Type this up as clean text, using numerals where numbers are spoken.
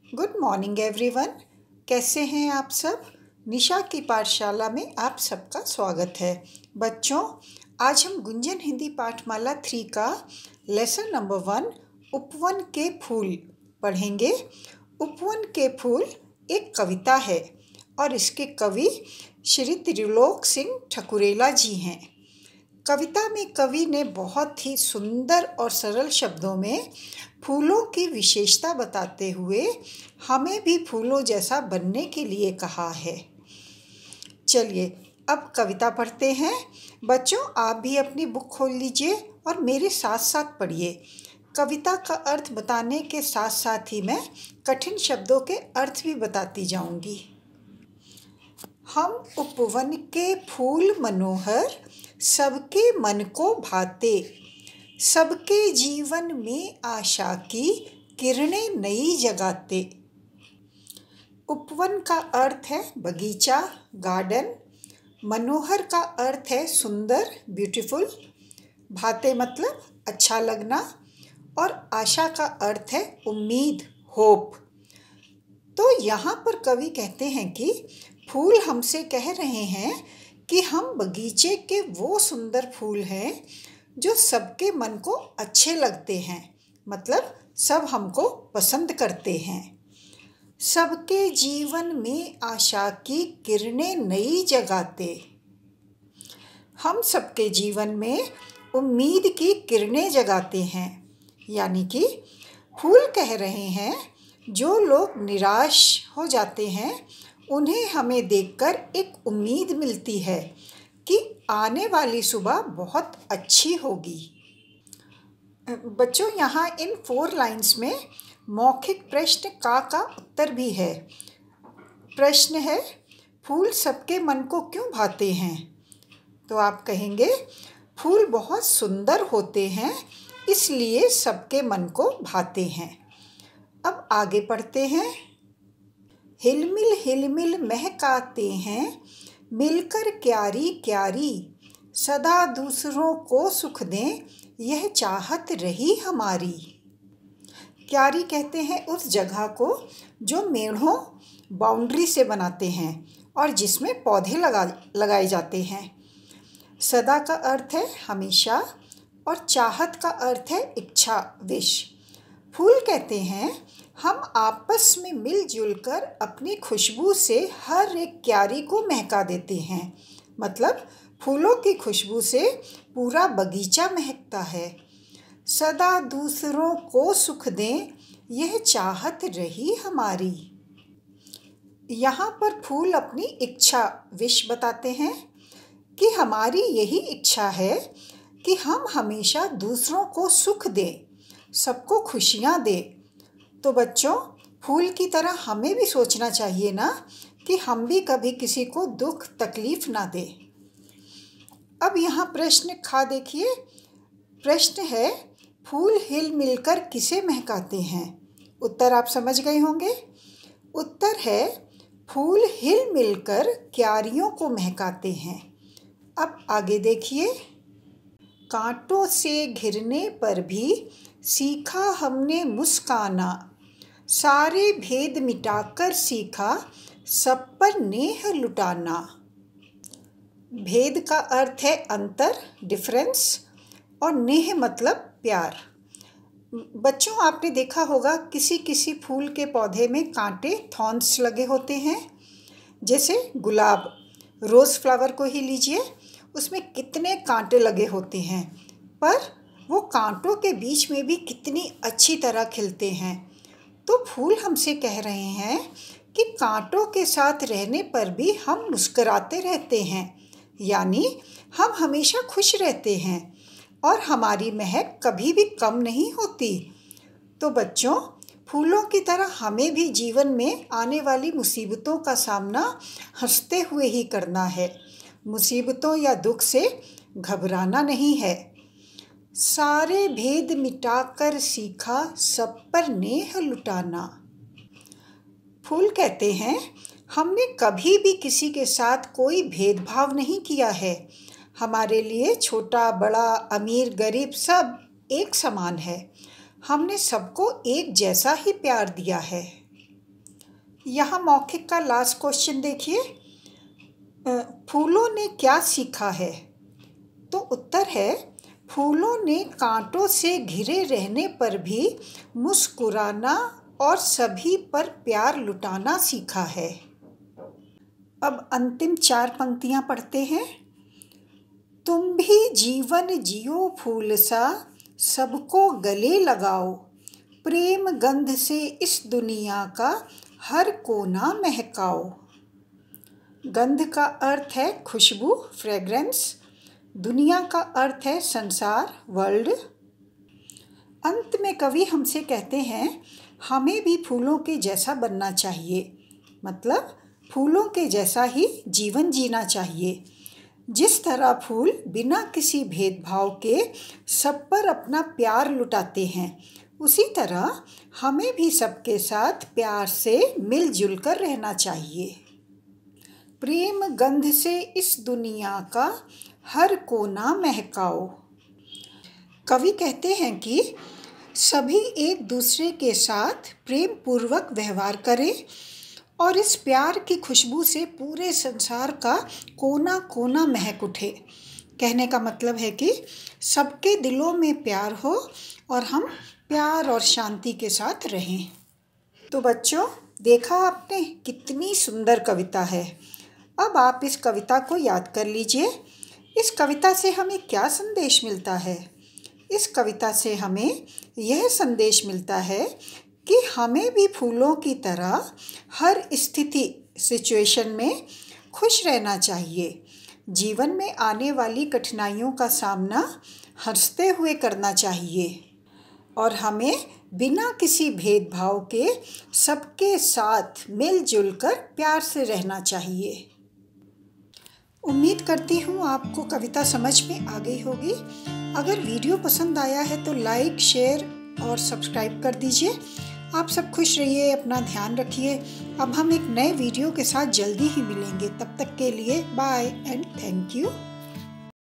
Good morning everyone. कैसे हैं आप सब? निशा की पाठशाला में आप सबका स्वागत है। बच्चों, आज हम गुंजन हिंदी पाठमाला 3 का लेसन नंबर 1 उपवन के फूल पढ़ेंगे। उपवन के फूल एक कविता है और इसके कवि श्री त्रिलोक सिंह ठकुरेला जी हैं। कविता में कवि ने बहुत ही सुंदर और सरल शब्दों में फूलों की विशेषता बताते हुए हमें भी फूलों जैसा बनने के लिए कहा है। चलिए अब कविता पढ़ते हैं। बच्चों, आप भी अपनी बुक खोल लीजिए और मेरे साथ साथ पढ़िए। कविता का अर्थ बताने के साथ साथ ही मैं कठिन शब्दों के अर्थ भी बताती जाऊंगी। हम उपवन के फूल मनोहर, सबके मन को भाते, सबके जीवन में आशा की किरणें नई जगाते। उपवन का अर्थ है बगीचा, गार्डन। मनोहर का अर्थ है सुंदर, ब्यूटीफुल। भाते मतलब अच्छा लगना। और आशा का अर्थ है उम्मीद, होप। तो यहाँ पर कवि कहते हैं कि फूल हमसे कह रहे हैं कि हम बगीचे के वो सुंदर फूल हैं जो सबके मन को अच्छे लगते हैं, मतलब सब हमको पसंद करते हैं। सबके जीवन में आशा की किरणें नई जगाते। हम सबके जीवन में उम्मीद की किरणें जगाते हैं, यानी कि फूल कह रहे हैं जो लोग निराश हो जाते हैं उन्हें हमें देखकर एक उम्मीद मिलती है कि आने वाली सुबह बहुत अच्छी होगी। बच्चों, यहाँ इन 4 लाइन्स में मौखिक प्रश्न का उत्तर भी है। प्रश्न है, फूल सबके मन को क्यों भाते हैं? तो आप कहेंगे फूल बहुत सुंदर होते हैं इसलिए सबके मन को भाते हैं। अब आगे पढ़ते हैं। हिलमिल हिलमिल महकाते हैं, मिलकर क्यारी क्यारी, सदा दूसरों को सुख दें, यह चाहत रही हमारी। क्यारी कहते हैं उस जगह को जो मेढ़ों बाउंड्री से बनाते हैं और जिसमें पौधे लगाए जाते हैं। सदा का अर्थ है हमेशा और चाहत का अर्थ है इच्छा, विश। फूल कहते हैं हम आपस में मिलजुल कर अपनी खुशबू से हर एक क्यारी को महका देते हैं, मतलब फूलों की खुशबू से पूरा बगीचा महकता है। सदा दूसरों को सुख दें, यह चाहत रही हमारी। यहाँ पर फूल अपनी इच्छा, विश बताते हैं कि हमारी यही इच्छा है कि हम हमेशा दूसरों को सुख दें, सबको खुशियाँ दें। तो बच्चों, फूल की तरह हमें भी सोचना चाहिए ना कि हम भी कभी किसी को दुख तकलीफ ना दें। अब यहाँ प्रश्न खा देखिए। प्रश्न है, फूल हिल मिलकर किसे महकाते हैं? उत्तर आप समझ गए होंगे। उत्तर है फूल हिल मिलकर क्यारियों को महकाते हैं। अब आगे देखिए। कांटों से घिरने पर भी सीखा हमने मुस्काना, सारे भेद मिटाकर सीखा सब पर नेह लुटाना। भेद का अर्थ है अंतर, डिफरेंस, और नेह मतलब प्यार। बच्चों, आपने देखा होगा किसी किसी फूल के पौधे में कांटे, थॉर्न्स लगे होते हैं। जैसे गुलाब, रोज़ फ्लावर को ही लीजिए, उसमें कितने कांटे लगे होते हैं, पर वो कांटों के बीच में भी कितनी अच्छी तरह खिलते हैं। तो फूल हमसे कह रहे हैं कि कांटों के साथ रहने पर भी हम मुस्कुराते रहते हैं, यानी हम हमेशा खुश रहते हैं और हमारी महक कभी भी कम नहीं होती। तो बच्चों, फूलों की तरह हमें भी जीवन में आने वाली मुसीबतों का सामना हंसते हुए ही करना है। मुसीबतों या दुख से घबराना नहीं है। सारे भेद मिटाकर सीखा सब पर नेह लुटाना। फूल कहते हैं हमने कभी भी किसी के साथ कोई भेदभाव नहीं किया है। हमारे लिए छोटा बड़ा, अमीर गरीब सब एक समान है। हमने सबको एक जैसा ही प्यार दिया है। यहाँ मौखिक का लास्ट क्वेश्चन देखिए, फूलों ने क्या सीखा है? तो उत्तर है, फूलों ने कांटों से घिरे रहने पर भी मुस्कुराना और सभी पर प्यार लुटाना सीखा है। अब अंतिम 4 पंक्तियां पढ़ते हैं। तुम भी जीवन जियो फूल सा, सबको गले लगाओ, प्रेम गंध से इस दुनिया का हर कोना महकाओ। गंध का अर्थ है खुशबू, फ्रेग्रेंस। दुनिया का अर्थ है संसार, वर्ल्ड। अंत में कवि हमसे कहते हैं, हमें भी फूलों के जैसा बनना चाहिए, मतलब फूलों के जैसा ही जीवन जीना चाहिए। जिस तरह फूल बिना किसी भेदभाव के सब पर अपना प्यार लुटाते हैं, उसी तरह हमें भी सबके साथ प्यार से मिलजुल कर रहना चाहिए। प्रेम गंध से इस दुनिया का हर कोना महकाओ। कवि कहते हैं कि सभी एक दूसरे के साथ प्रेम पूर्वक व्यवहार करें और इस प्यार की खुशबू से पूरे संसार का कोना कोना महक उठे। कहने का मतलब है कि सबके दिलों में प्यार हो और हम प्यार और शांति के साथ रहें। तो बच्चों, देखा आपने कितनी सुंदर कविता है। अब आप इस कविता को याद कर लीजिए। इस कविता से हमें क्या संदेश मिलता है? इस कविता से हमें यह संदेश मिलता है कि हमें भी फूलों की तरह हर स्थिति, सिचुएशन में खुश रहना चाहिए। जीवन में आने वाली कठिनाइयों का सामना हंसते हुए करना चाहिए और हमें बिना किसी भेदभाव के सबके साथ मिलजुल कर प्यार से रहना चाहिए। उम्मीद करती हूँ आपको कविता समझ में आ गई होगी। अगर वीडियो पसंद आया है तो लाइक, शेयर और सब्सक्राइब कर दीजिए। आप सब खुश रहिए, अपना ध्यान रखिए। अब हम एक नए वीडियो के साथ जल्दी ही मिलेंगे। तब तक के लिए बाय एंड थैंक यू।